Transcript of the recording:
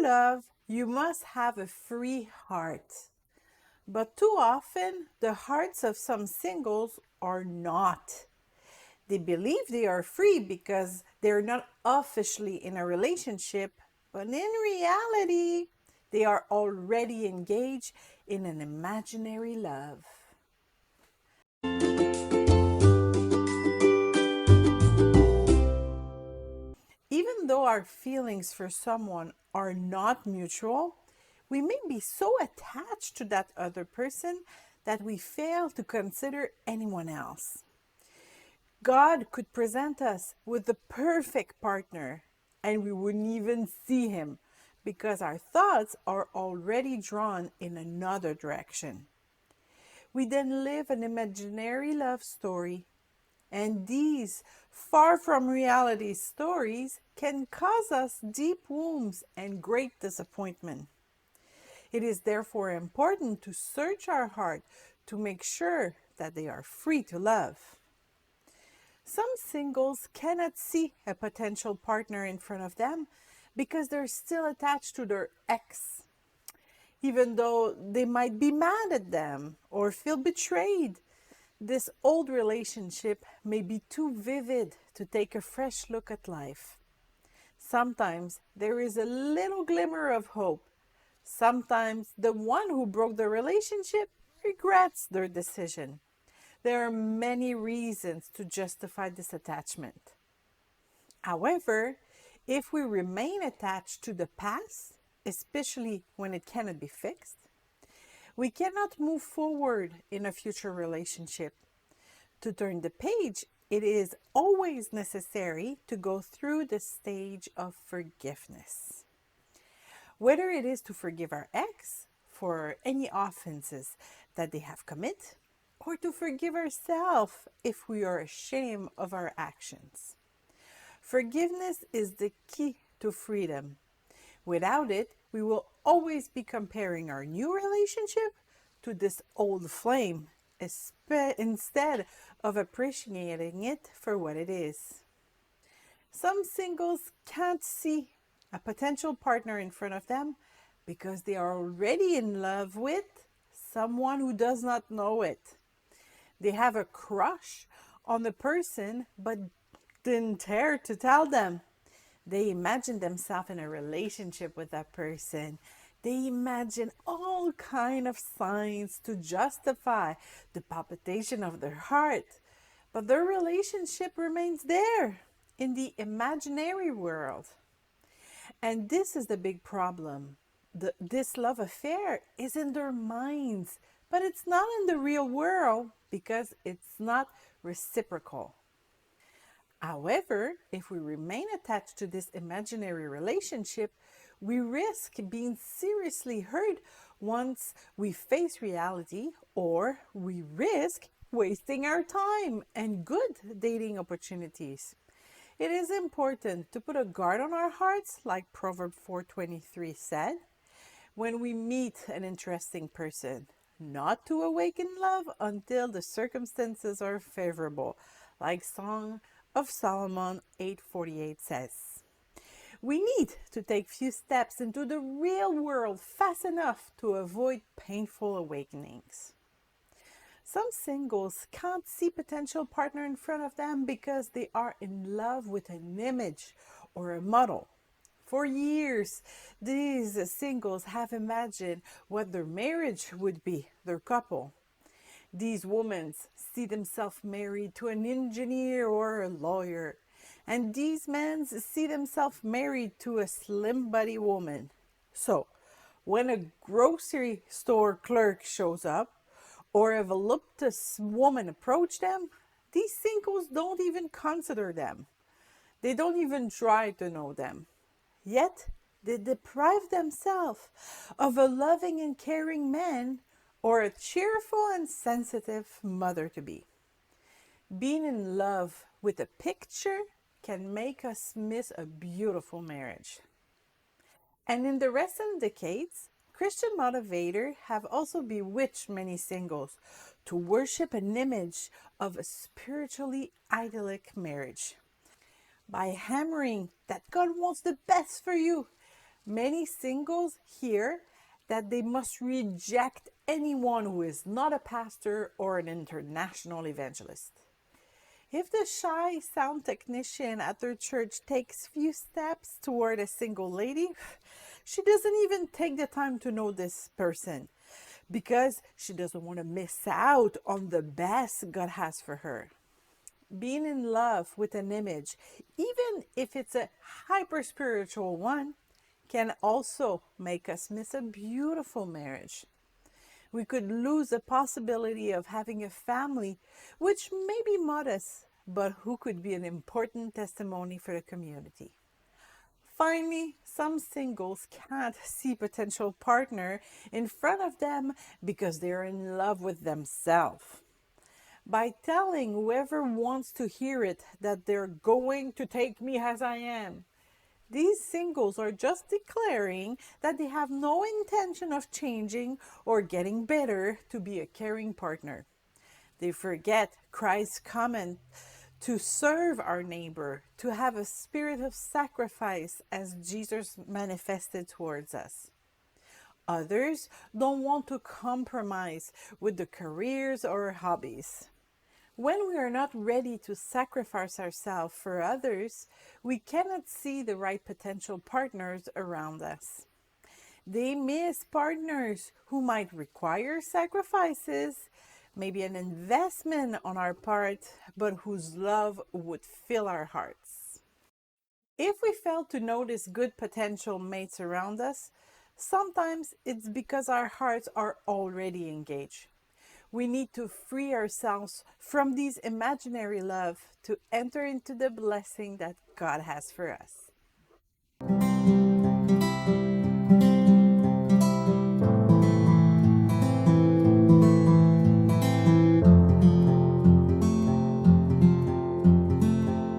love, you must have a free heart. But too often, the hearts of some singles are not. They believe they are free because they're not officially in a relationship, but in reality, they are already engaged in an imaginary love. Even though our feelings for someone are not mutual, we may be so attached to that other person that we fail to consider anyone else. God could present us with the perfect partner and we wouldn't even see him because our thoughts are already drawn in another direction. We then live an imaginary love story, and these far from reality stories can cause us deep wounds and great disappointment. It is therefore important to search our heart to make sure that they are free to love. Some singles cannot see a potential partner in front of them because they're still attached to their ex, even though they might be mad at them or feel betrayed. This old relationship may be too vivid to take a fresh look at life. Sometimes there is a little glimmer of hope. Sometimes the one who broke the relationship regrets their decision. There are many reasons to justify this attachment. However, if we remain attached to the past, especially when it cannot be fixed, we cannot move forward in a future relationship. To turn the page, it is always necessary to go through the stage of forgiveness. Whether it is to forgive our ex for any offenses that they have committed, or to forgive ourselves if we are ashamed of our actions. Forgiveness is the key to freedom. Without it, we will always be comparing our new relationship to this old flame instead of appreciating it for what it is. Some singles can't see a potential partner in front of them because they are already in love with someone who does not know it. They have a crush on the person but didn't dare to tell them. They imagine themselves in a relationship with that person. They imagine all kind of signs to justify the palpitation of their heart. But their relationship remains there in the imaginary world. And this is the big problem. This love affair is in their minds, but it's not in the real world because it's not reciprocal. However, if we remain attached to this imaginary relationship, we risk being seriously hurt once we face reality, or we risk wasting our time and good dating opportunities. It is important to put a guard on our hearts, like Proverbs 4:23 said, when we meet an interesting person, not to awaken love until the circumstances are favorable, like Song of Solomon 8:48 says. We need to take few steps into the real world fast enough to avoid painful awakenings. Some singles can't see potential partner in front of them because they are in love with an image or a model. For years, these singles have imagined what their marriage would be, their couple. These women see themselves married to an engineer or a lawyer, and these men see themselves married to a slim body woman. So, when a grocery store clerk shows up, or a voluptuous woman approach them, these singles don't even consider them. They don't even try to know them. Yet, they deprive themselves of a loving and caring man or a cheerful and sensitive mother-to-be. Being in love with a picture can make us miss a beautiful marriage. And in the recent decades, Christian motivators have also bewitched many singles to worship an image of a spiritually idyllic marriage. By hammering that God wants the best for you, Many singles hear that they must reject anyone who is not a pastor or an international evangelist. If the shy sound technician at their church takes few steps toward a single lady, she doesn't even take the time to know this person because she doesn't want to miss out on the best God has for her. Being in love with an image, even if it's a hyper spiritual one, can also make us miss a beautiful marriage. We could lose the possibility of having a family which may be modest, but who could be an important testimony for the community. Finally, some singles can't see potential partner in front of them because they're in love with themselves. By telling whoever wants to hear it that they're going to take me as I am, these singles are just declaring that they have no intention of changing or getting better to be a caring partner. They forget Christ's comment to serve our neighbor, to have a spirit of sacrifice as Jesus manifested towards us. Others don't want to compromise with the careers or hobbies. When we are not ready to sacrifice ourselves for others, we cannot see the right potential partners around us. They miss partners who might require sacrifices, maybe an investment on our part, but whose love would fill our hearts. If we fail to notice good potential mates around us, sometimes it's because our hearts are already engaged. We need to free ourselves from these imaginary love to enter into the blessing that God has for us.